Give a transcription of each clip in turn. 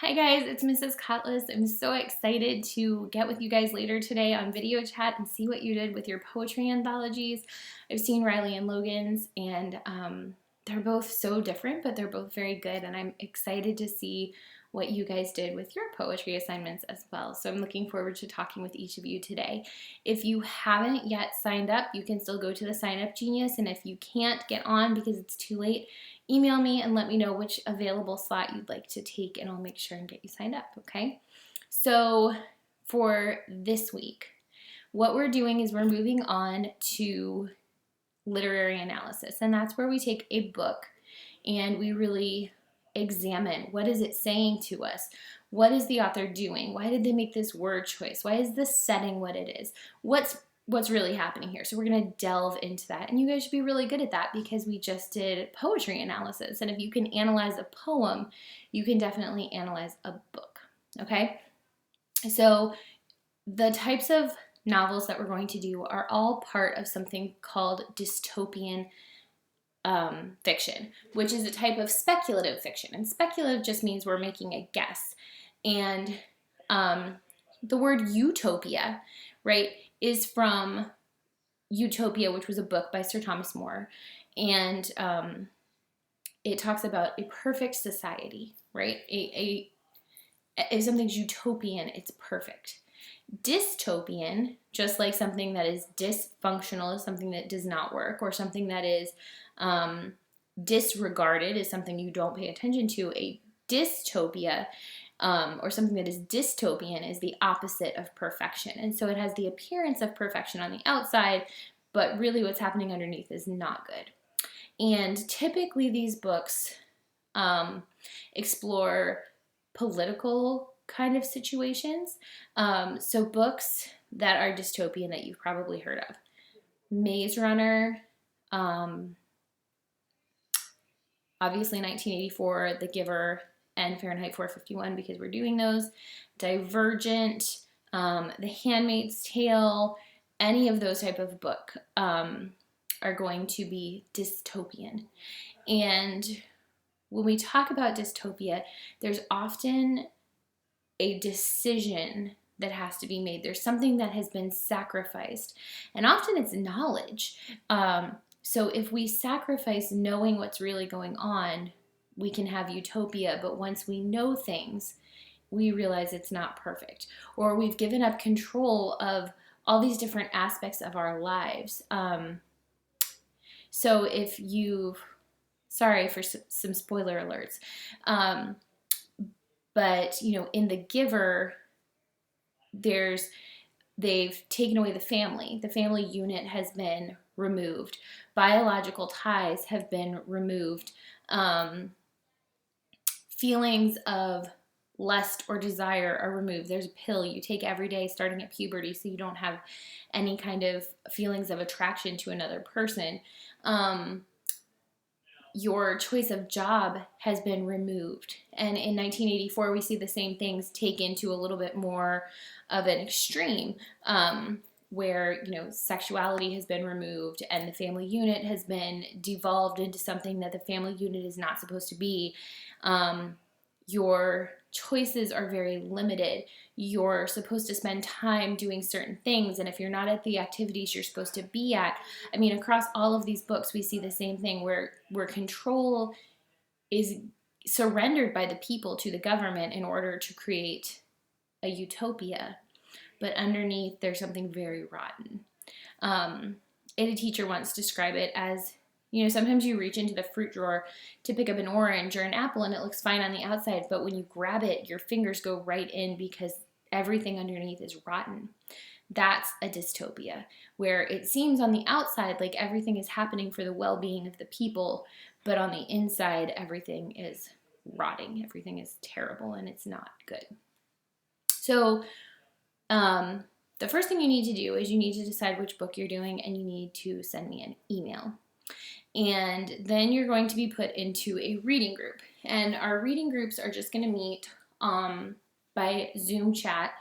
Hi guys, it's Mrs. Cutlass. I'm so excited to get with you guys later today on video chat and see what you did with your poetry anthologies. I've seen Riley and Logan's and they're both so different, but they're both very good, and I'm excited to see what you guys did with your poetry assignments as well. So I'm looking forward to talking with each of you today. If you haven't yet signed up, you can still go to the Sign Up Genius, and if you can't get on because it's too late, email me and let me know which available slot you'd like to take, and I'll make sure and get you signed up, okay? So for this week, what we're doing is we're moving on to literary analysis, and that's where we take a book and we really examine what is it saying to us. What is the author doing? Why did they make this word choice? Why is the setting what it is? What's really happening here? So we're going to delve into that, and you guys should be really good at that because we just did poetry analysis, and if you can analyze a poem, you can definitely analyze a book, okay? So the types of novels that we're going to do are all part of something called dystopian fiction, which is a type of speculative fiction. And speculative just means we're making a guess. And the word utopia, right, is from Utopia, which was a book by Sir Thomas More. And it talks about a perfect society, right? If something's utopian, it's perfect. Dystopian, just like something that is dysfunctional is something that does not work, or something that is disregarded is something you don't pay attention to. A dystopia, or something that is dystopian, is the opposite of perfection. And so it has the appearance of perfection on the outside, but really what's happening underneath is not good. And typically these books explore political kind of situations. So books that are dystopian that you've probably heard of: Maze Runner, obviously 1984, The Giver, and Fahrenheit 451 because we're doing those. Divergent, The Handmaid's Tale, any of those type of book are going to be dystopian. And when we talk about dystopia, there's often a decision that has to be made. There's something that has been sacrificed, and often it's knowledge. So if we sacrifice knowing what's really going on, we can have utopia, but once we know things, we realize it's not perfect, or we've given up control of all these different aspects of our lives. So if sorry for some spoiler alerts, but in The Giver, they've taken away the family. The family unit has been removed. Biological ties have been removed. Feelings of lust or desire are removed. There's a pill you take every day starting at puberty so you don't have any kind of feelings of attraction to another person. Your choice of job has been removed. And in 1984, we see the same things taken to a little bit more of an extreme, where sexuality has been removed and the family unit has been devolved into something that the family unit is not supposed to be. Your choices are very limited. You're supposed to spend time doing certain things, and if you're not at the activities you're supposed to be at, across all of these books we see the same thing, where control is surrendered by the people to the government in order to create a utopia, but underneath there's something very rotten. A teacher once described it as, sometimes you reach into the fruit drawer to pick up an orange or an apple and it looks fine on the outside, but when you grab it, your fingers go right in because everything underneath is rotten. That's a dystopia, where it seems on the outside like everything is happening for the well-being of the people, but on the inside, everything is rotting. Everything is terrible and it's not good. So the first thing you need to do is you need to decide which book you're doing, and you need to send me an email. And then you're going to be put into a reading group. And our reading groups are just going to meet by Zoom chat.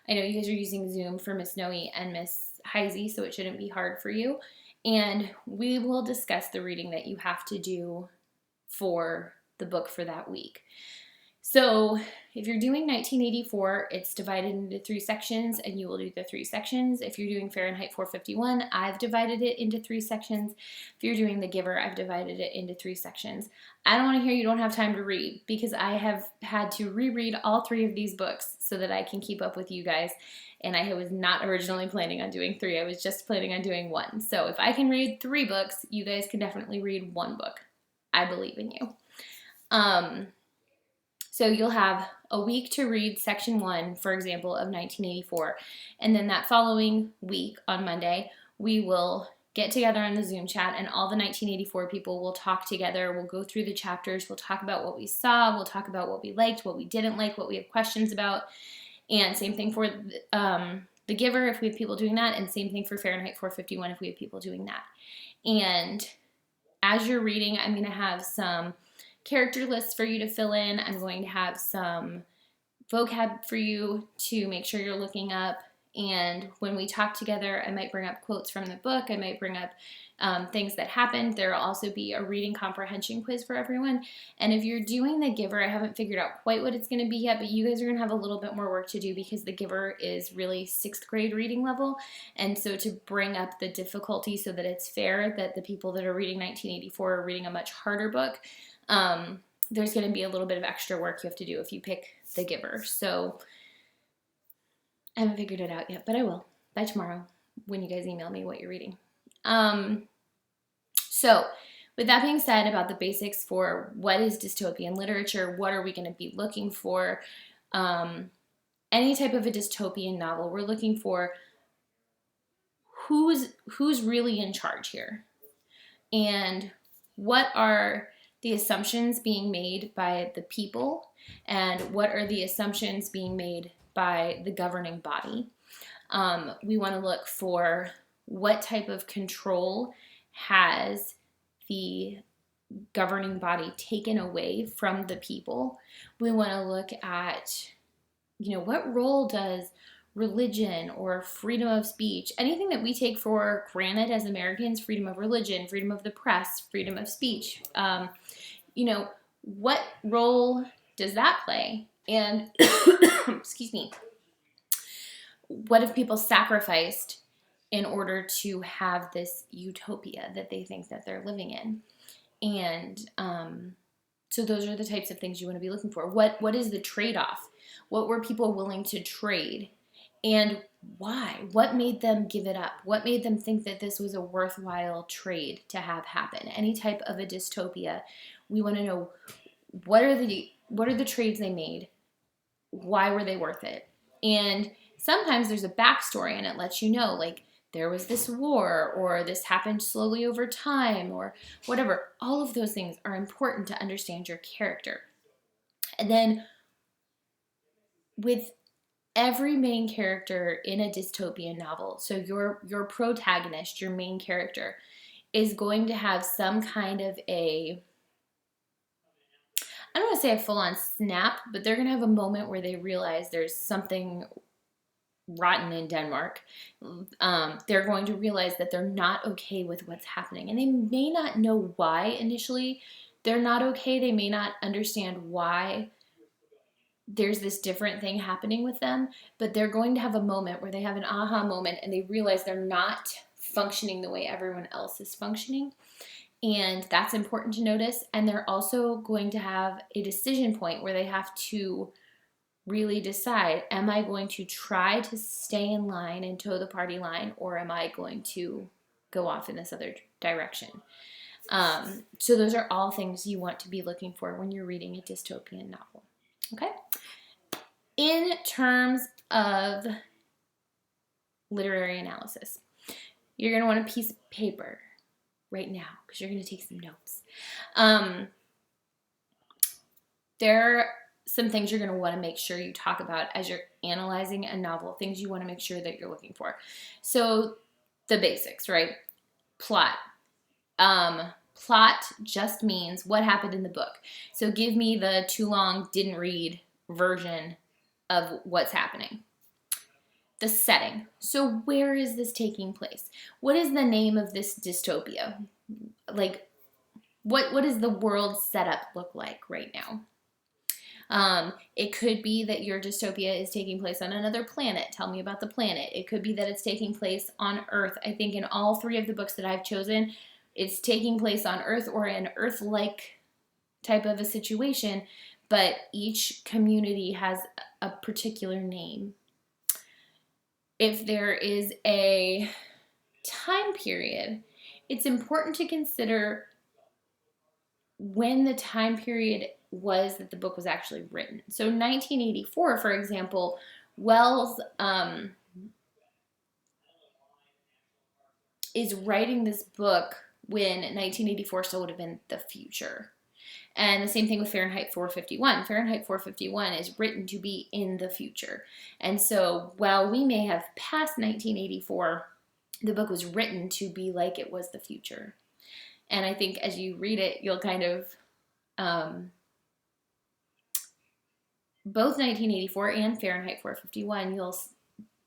I know you guys are using Zoom for Miss Noe and Miss Heisey, so it shouldn't be hard for you. And we will discuss the reading that you have to do for the book for that week. So if you're doing 1984, it's divided into 3 sections, and you will do the 3 sections. If you're doing Fahrenheit 451, I've divided it into 3 sections. If you're doing The Giver, I've divided it into 3 sections. I don't want to hear you don't have time to read, because I have had to reread all 3 of these books so that I can keep up with you guys. And I was not originally planning on doing 3. I was just planning on doing 1. So if I can read 3 books, you guys can definitely read 1 book. I believe in you. So you'll have a week to read section 1, for example, of 1984. And then that following week on Monday, we will get together on the Zoom chat, and all the 1984 people will talk together. We'll go through the chapters. We'll talk about what we saw. We'll talk about what we liked, what we didn't like, what we have questions about. And same thing for The Giver if we have people doing that, and same thing for Fahrenheit 451 if we have people doing that. And as you're reading, I'm going to have some character lists for you to fill in. I'm going to have some vocab for you to make sure you're looking up. And when we talk together, I might bring up quotes from the book. I might bring up things that happened. There will also be a reading comprehension quiz for everyone. And if you're doing The Giver, I haven't figured out quite what it's going to be yet, but you guys are going to have a little bit more work to do, because The Giver is really 6th grade reading level. And so to bring up the difficulty so that it's fair that the people that are reading 1984 are reading a much harder book, there's going to be a little bit of extra work you have to do if you pick The Giver. So I haven't figured it out yet, but I will by tomorrow when you guys email me what you're reading. So with that being said about the basics for what is dystopian literature, what are we going to be looking for? Any type of a dystopian novel, we're looking for who's really in charge here, and what are the assumptions being made by the people, and what are the assumptions being made by the governing body. We want to look for what type of control has the governing body taken away from the people. We want to look at, what role does religion or freedom of speech, anything that we take for granted as Americans, freedom of religion, freedom of the press, freedom of speech, what role does that play? And, excuse me, what have people sacrificed in order to have this utopia that they think that they're living in? And so those are the types of things you want to be looking for. What is the trade-off? What were people willing to trade? And why? What made them give it up? What made them think that this was a worthwhile trade to have happen? Any type of a dystopia, we want to know what are the trades they made? Why were they worth it? And sometimes there's a backstory, and it lets you know, like, there was this war, or this happened slowly over time, or whatever. All of those things are important to understand your character. And then with every main character in a dystopian novel, so your protagonist, your main character, is going to have some kind of I don't want to say a full-on snap, but they're going to have a moment where they realize there's something rotten in Denmark. They're going to realize that they're not okay with what's happening. And they may not know why initially they're not okay. They may not understand why there's this different thing happening with them, but they're going to have a moment where they have an aha moment and they realize they're not functioning the way everyone else is functioning. And that's important to notice. And they're also going to have a decision point where they have to really decide, am I going to try to stay in line and toe the party line, or am I going to go off in this other direction? So those are all things you want to be looking for when you're reading a dystopian novel. Okay? In terms of literary analysis, you're going to want a piece of paper right now because you're going to take some notes. There are some things you're going to want to make sure you talk about as you're analyzing a novel, things you want to make sure that you're looking for. So the basics, right? Plot. Plot just means what happened in the book. So give me the too long, didn't read version of what's happening. The setting. So where is this taking place? What is the name of this dystopia? Like, what does the world setup look like right now? It could be that your dystopia is taking place on another planet. Tell me about the planet. It could be that it's taking place on Earth. I think in all three of the books that I've chosen, it's taking place on Earth or an Earth-like type of a situation, but each community has a particular name. If there is a time period, it's important to consider when the time period was that the book was actually written. So 1984, for example, Wells is writing this book when 1984 still would have been the future. And the same thing with Fahrenheit 451. Fahrenheit 451 is written to be in the future. And so while we may have passed 1984, the book was written to be like it was the future. And I think as you read it, you'll kind of, both 1984 and Fahrenheit 451, you'll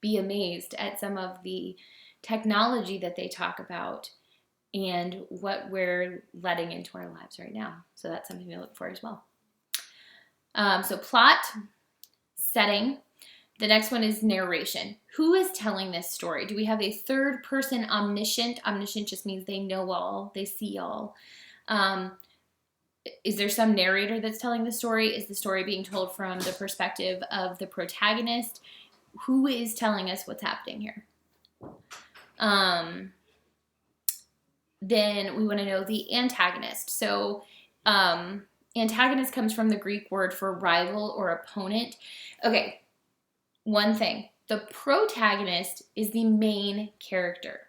be amazed at some of the technology that they talk about and what we're letting into our lives right now. So that's something to look for as well. So plot, setting. The next one is narration. Who is telling this story? Do we have a third person omniscient? Omniscient just means they know all, they see all. Is there some narrator that's telling the story? Is the story being told from the perspective of the protagonist? Who is telling us what's happening here? Then we want to know the antagonist. So antagonist comes from the Greek word for rival or opponent. Okay, one thing. The protagonist is the main character.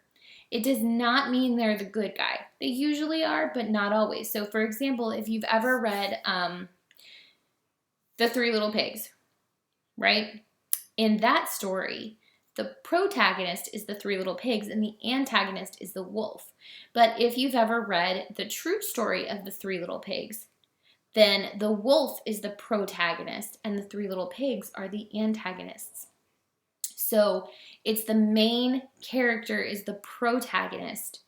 It does not mean they're the good guy. They usually are, but not always. So for example, if you've ever read The Three Little Pigs, right? In that story, the protagonist is the three little pigs and the antagonist is the wolf. But if you've ever read the true story of the three little pigs, then the wolf is the protagonist and the three little pigs are the antagonists. So it's the main character is the protagonist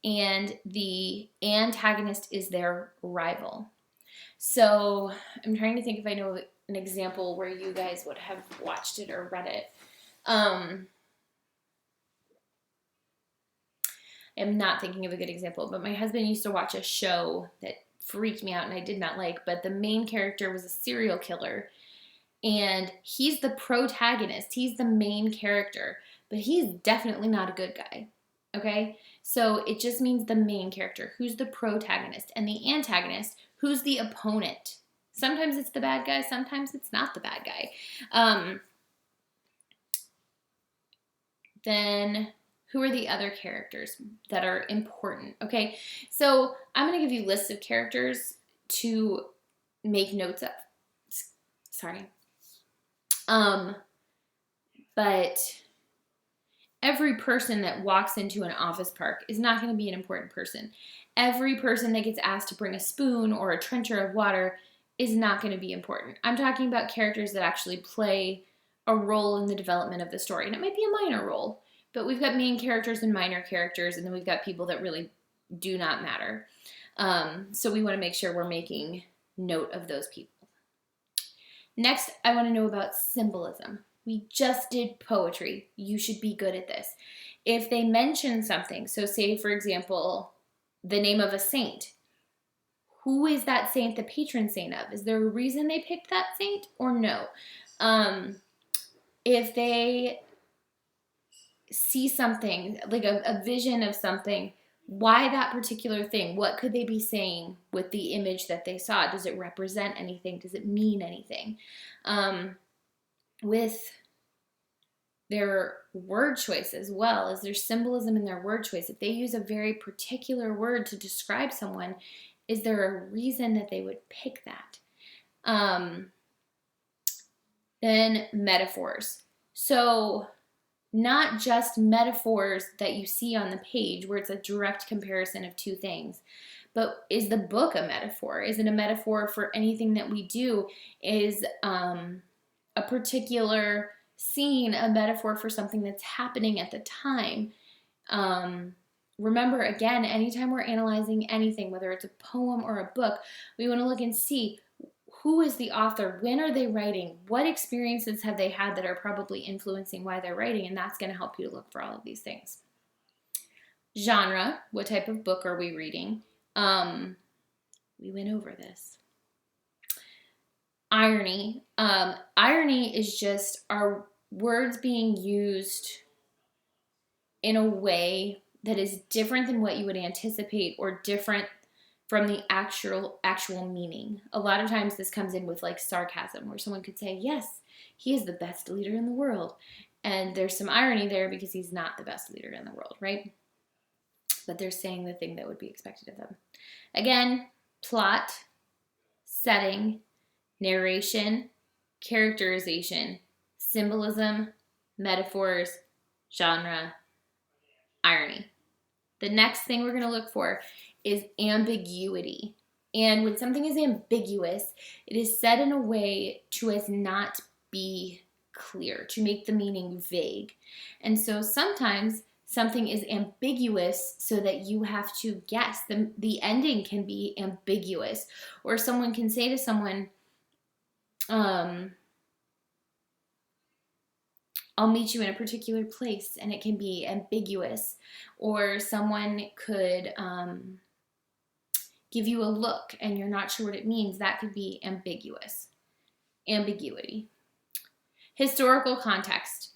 and the antagonist is their rival. So I'm trying to think if I know an example where you guys would have watched it or read it. I'm not thinking of a good example, but my husband used to watch a show that freaked me out and I did not like, but the main character was a serial killer and he's the protagonist. He's the main character, but he's definitely not a good guy. Okay? So it just means the main character, who's the protagonist, and the antagonist, who's the opponent. Sometimes it's the bad guy, sometimes it's not the bad guy. Then who are the other characters that are important? Okay, so I'm going to give you lists of characters to make notes of. Sorry. But every person that walks into an office park is not going to be an important person. Every person that gets asked to bring a spoon or a trencher of water is not going to be important. I'm talking about characters that actually play a role in the development of the story. And it might be a minor role, but we've got main characters and minor characters, and then we've got people that really do not matter. So we want to make sure we're making note of those people. Next, I want to know about symbolism. We just did poetry. You should be good at this. If they mention something, so say, for example, the name of a saint, who is that saint the patron saint of? Is there a reason they picked that saint or no? If they see something, like a vision of something, why that particular thing? What could they be saying with the image that they saw? Does it represent anything? Does it mean anything? With their word choice as well, is there symbolism in their word choice? If they use a very particular word to describe someone, is there a reason that they would pick that? Then metaphors. So not just metaphors that you see on the page where it's a direct comparison of two things, but is the book a metaphor? Is it a metaphor for anything that we do? Is a particular scene a metaphor for something that's happening at the time? Remember, again, anytime we're analyzing anything, whether it's a poem or a book, we want to look and see who is the author? When are they writing? What experiences have they had that are probably influencing why they're writing? And that's going to help you to look for all of these things. Genre, what type of book are we reading? We went over this. Irony. Irony is just our words being used in a way that is different than what you would anticipate or different from the actual meaning. A lot of times this comes in with like sarcasm, where someone could say, yes, he is the best leader in the world. And there's some irony there because he's not the best leader in the world, right? But they're saying the thing that would be expected of them. Again, plot, setting, narration, characterization, symbolism, metaphors, genre, irony. The next thing we're going to look for is ambiguity. And when something is ambiguous, it is said in a way to as not be clear, to make the meaning vague. And so sometimes something is ambiguous so that you have to guess. The ending can be ambiguous. Or someone can say to someone, I'll meet you in a particular place, and it can be ambiguous. Or someone could give you a look and you're not sure what it means. That could be ambiguous. Ambiguity. Historical context.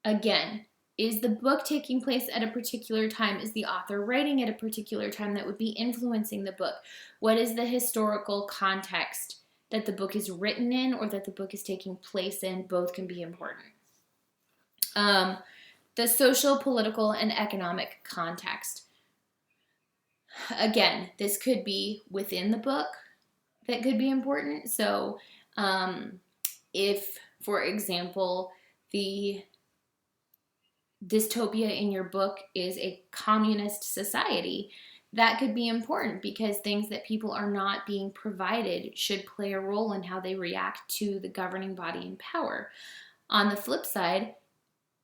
Again, is the book taking place at a particular time? Is the author writing at a particular time that would be influencing the book? What is the historical context that the book is written in or that the book is taking place in? Both can be important. The social, political, and economic context. Again, this could be within the book that could be important. So if, for example, the dystopia in your book is a communist society, that could be important because things that people are not being provided should play a role in how they react to the governing body in power. On the flip side,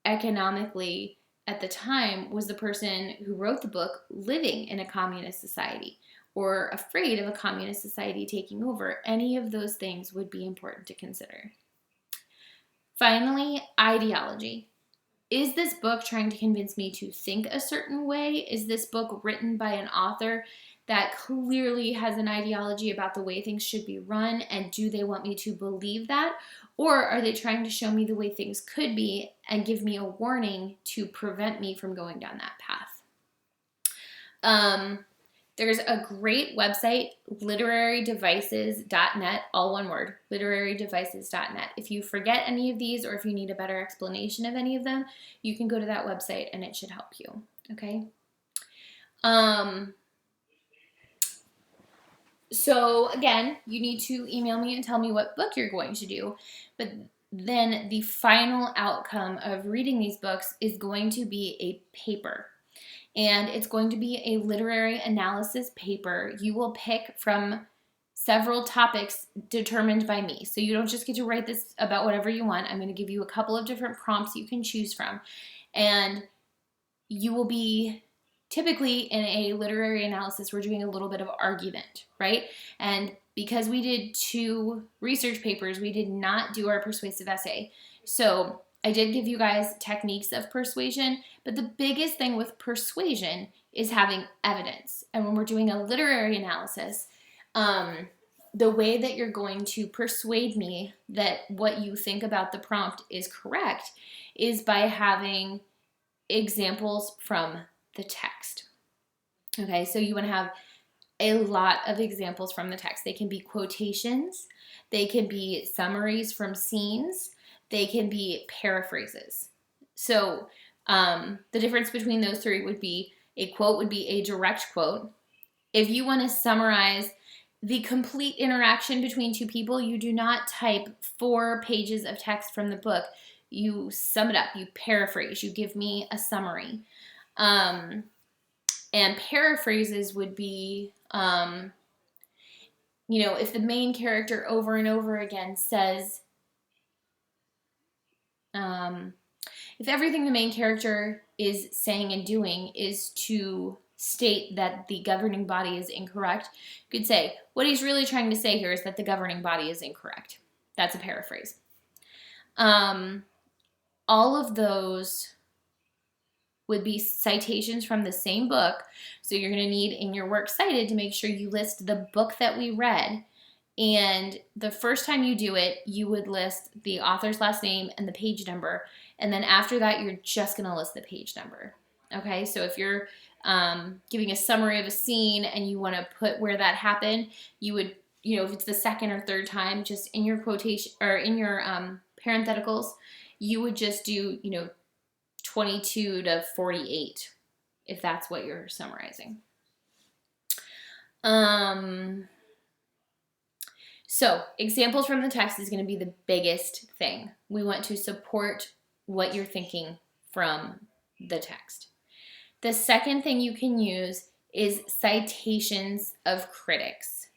economically, at the time, was the person who wrote the book living in a communist society or afraid of a communist society taking over? Any of those things would be important to consider. Finally, ideology. Is this book trying to convince me to think a certain way? Is this book written by an author that clearly has an ideology about the way things should be run, and do they want me to believe that? Or are they trying to show me the way things could be and give me a warning to prevent me from going down that path? There's a great website, literarydevices.net, all one word, literarydevices.net. If you forget any of these or if you need a better explanation of any of them, you can go to that website and it should help you, okay? So again, you need to email me and tell me what book you're going to do. But then the final outcome of reading these books is going to be a paper. And it's going to be a literary analysis paper. You will pick from several topics determined by me. So you don't just get to write this about whatever you want. I'm going to give you a couple of different prompts you can choose from. And you will be typically in a literary analysis, we're doing a little bit of argument, right? And because we did 2 research papers, we did not do our persuasive essay. So I did give you guys techniques of persuasion, but the biggest thing with persuasion is having evidence. And when we're doing a literary analysis, the way that you're going to persuade me that what you think about the prompt is correct is by having examples from the text. Okay, so you want to have a lot of examples from the text. They can be quotations, they can be summaries from scenes, they can be paraphrases. So the difference between those 3 would be a quote would be a direct quote. If you want to summarize the complete interaction between 2 people, you do not type 4 pages of text from the book. You sum it up, you paraphrase, you give me a summary. And paraphrases would be, if the main character over and over again says, if everything the main character is saying and doing is to state that the governing body is incorrect, you could say, what he's really trying to say here is that the governing body is incorrect. That's a paraphrase. All of those would be citations from the same book. So you're going to need in your works cited to make sure you list the book that we read. And the first time you do it, you would list the author's last name and the page number. And then after that, you're just going to list the page number. Okay, so if you're giving a summary of a scene and you want to put where that happened, you would, if it's the second or third time, just in your quotation or in your parentheticals, you would just do, 22 to 48, if that's what you're summarizing. So examples from the text is going to be the biggest thing. We want to support what you're thinking from the text. The second thing you can use is citations of critics,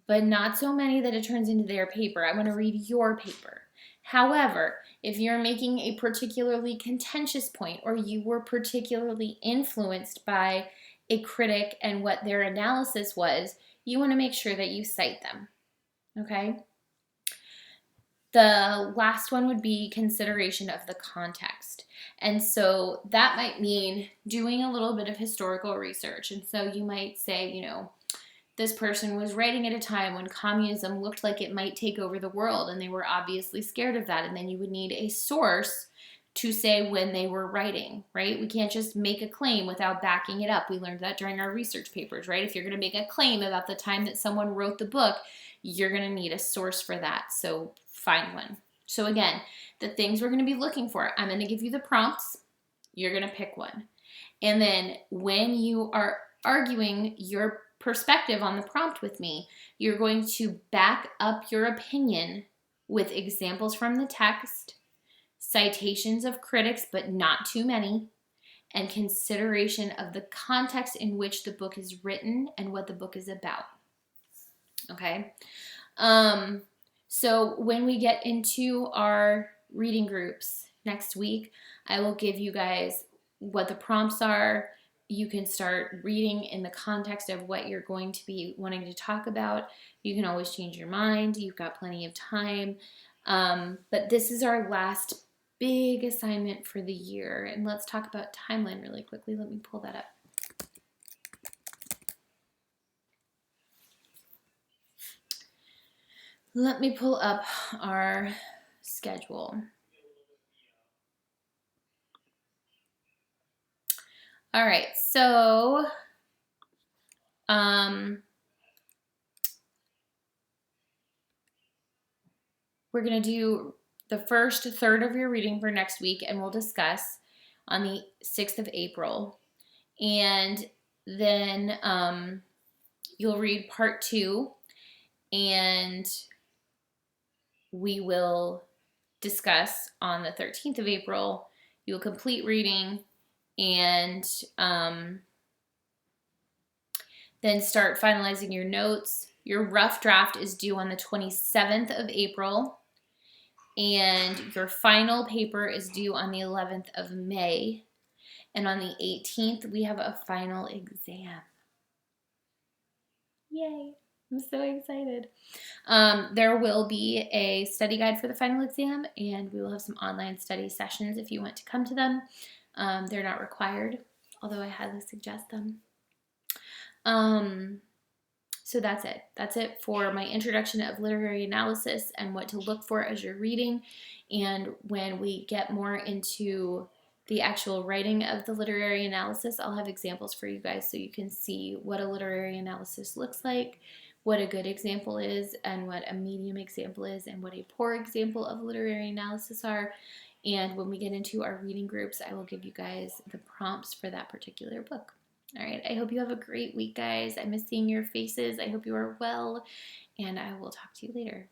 but not so many that it turns into their paper. I want to read your paper. However, if you're making a particularly contentious point or you were particularly influenced by a critic and what their analysis was, you want to make sure that you cite them. Okay? The last one would be consideration of the context. And so that might mean doing a little bit of historical research. And so you might say, this person was writing at a time when communism looked like it might take over the world, and they were obviously scared of that. And then you would need a source to say when they were writing, right? We can't just make a claim without backing it up. We learned that during our research papers, right? If you're going to make a claim about the time that someone wrote the book, you're going to need a source for that. So find one. So again, the things we're going to be looking for, I'm going to give you the prompts. You're going to pick one. And then when you are arguing your perspective on the prompt with me, you're going to back up your opinion with examples from the text, citations of critics, but not too many, and consideration of the context in which the book is written and what the book is about. Okay? So when we get into our reading groups next week, I will give you guys what the prompts are. You can start reading in the context of what you're going to be wanting to talk about. You can always change your mind. You've got plenty of time. But this is our last big assignment for the year. And let's talk about timeline really quickly. Let me pull that up. Let me pull up our schedule. All right, so we're going to do the first third of your reading for next week, and we'll discuss on the 6th of April. And then you'll read part 2, and we will discuss on the 13th of April. You will complete reading and then start finalizing your notes. Your rough draft is due on the 27th of April, and your final paper is due on the 11th of May. And on the 18th, we have a final exam. Yay! I'm so excited. There will be a study guide for the final exam, and we will have some online study sessions if you want to come to them. They're not required, although I highly suggest them. So that's it. That's it for my introduction of literary analysis and what to look for as you're reading. And when we get more into the actual writing of the literary analysis, I'll have examples for you guys so you can see what a literary analysis looks like, what a good example is, and what a medium example is, and what a poor example of literary analysis are. And when we get into our reading groups, I will give you guys the prompts for that particular book. All right, I hope you have a great week, guys. I miss seeing your faces. I hope you are well, and I will talk to you later.